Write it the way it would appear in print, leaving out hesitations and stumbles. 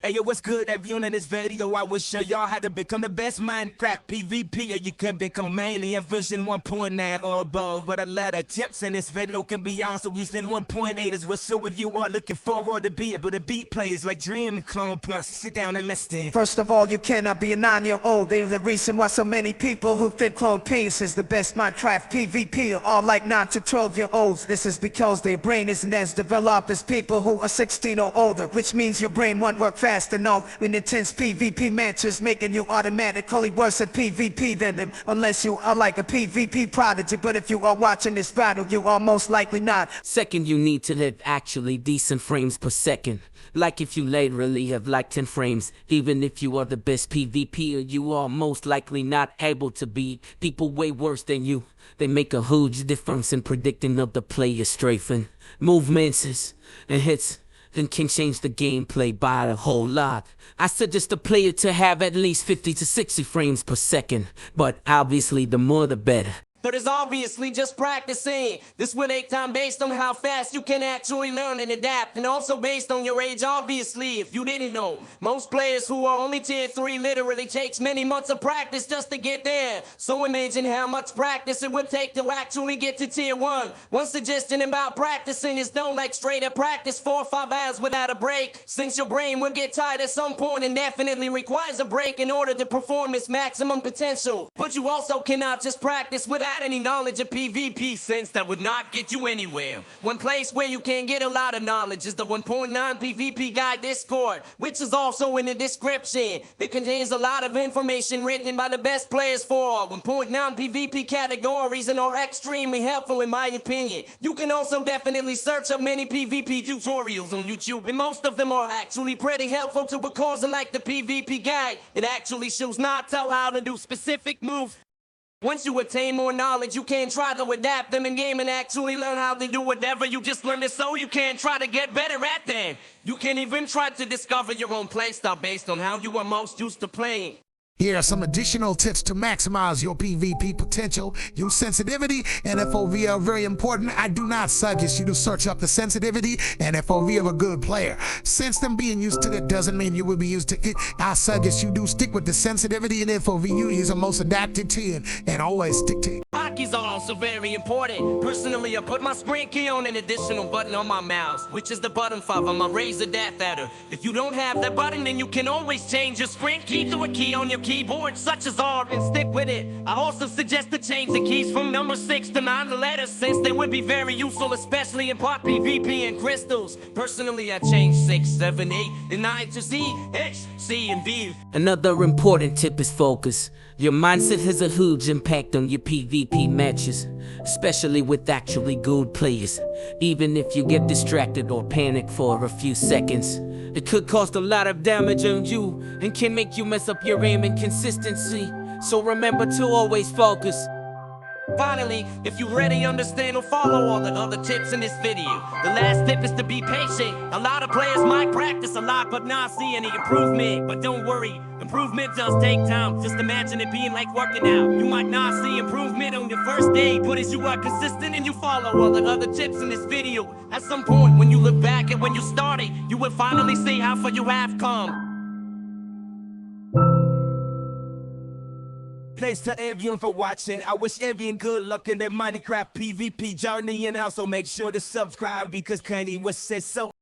Hey yo, what's good everyone? In this video I will show y'all how to become the best Minecraft PvP, or you can become mainly in version 1.9 or above. But a lot of tips in this video can be also used in 1.8 as well. So if you are looking forward to be able to beat players like Dream and Clone Plus, sit down and listen. First of all, you cannot be a 9-year-old. There's a reason why so many people who think Clone Peace is the best Minecraft PvP are like 9 to 12-year-olds. This is because their brain isn't as developed as people who are 16 or older, which means your brain won't work fast enough in intense PvP matches, making you automatically worse at PvP than them, unless you are like a PvP prodigy. But if you are watching this battle, you are most likely not. Second, you need to have actually decent frames per second. Like if you literally have like 10 frames, even if you are the best PvPer, you are most likely not able to beat people way worse than you. They make a huge difference in predicting of the player's strafing, movements, and hits, and can change the gameplay by a whole lot. I suggest a player to have at least 50 to 60 frames per second, but obviously the more the better. But it's obviously just practicing. This will take time based on how fast you can actually learn and adapt, and also based on your age, obviously, if you didn't know. Most players who are only tier 3 literally takes many months of practice just to get there. So imagine how much practice it would take to actually get to tier 1. One suggestion about practicing is don't like straight up practice 4 or 5 hours without a break, since your brain will get tired at some point and definitely requires a break in order to perform its maximum potential. But you also cannot just practice without any knowledge of PvP, since that would not get you anywhere. One place where you can get a lot of knowledge is the 1.9 PvP Guide Discord, which is also in the description. It contains a lot of information written by the best players for 1.9 PvP categories and are extremely helpful in my opinion. You can also definitely search up many PvP tutorials on YouTube, and most of them are actually pretty helpful too, because unlike the PvP Guide, it actually shows not how to do specific moves. Once you attain more knowledge, you can try to adapt them in game and actually learn how to do whatever you just learned it, so you can try to get better at them. You can even try to discover your own playstyle based on how you are most used to playing. Here are some additional tips to maximize your PvP potential. Use sensitivity and FOV are very important. I do not suggest you to search up the sensitivity and FOV of a good player. Since them being used to it doesn't mean you will be used to it. I suggest you do stick with the sensitivity and FOV you use are most adapted to it, and always stick to it. Hotkeys are also very important. Personally, I put my sprint key on an additional button on my mouse, which is the button 5 on my Razer Death Adder. If you don't have that button, then you can always change your sprint key to a key on your keyboard, such as R, and stick with it. I also suggest to change the keys from number 6 to 9 letters, since they would be very useful, especially in part PvP and crystals. Personally, I changed 6, 7, 8, and 9 to Z, X, C, and V. Another important tip is focus. Your mindset has a huge impact on your PvP matches, especially with actually good players. Even if you get distracted or panic for a few seconds, it could cause a lot of damage on you and can make you mess up your aim and consistency. So remember to always focus. Finally, if you already understand or follow all the other tips in this video, the last tip is to be patient. A lot of players might practice a lot but not see any improvement. But don't worry, improvement does take time. Just imagine it being like working out. You might not see improvement on your first day, but as you are consistent and you follow all the other tips in this video, at some point when you look back at when you started, you will finally see how far you have come. Thanks to everyone for watching. I wish everyone good luck in their Minecraft PvP journey, and also make sure to subscribe because Kanye was said so.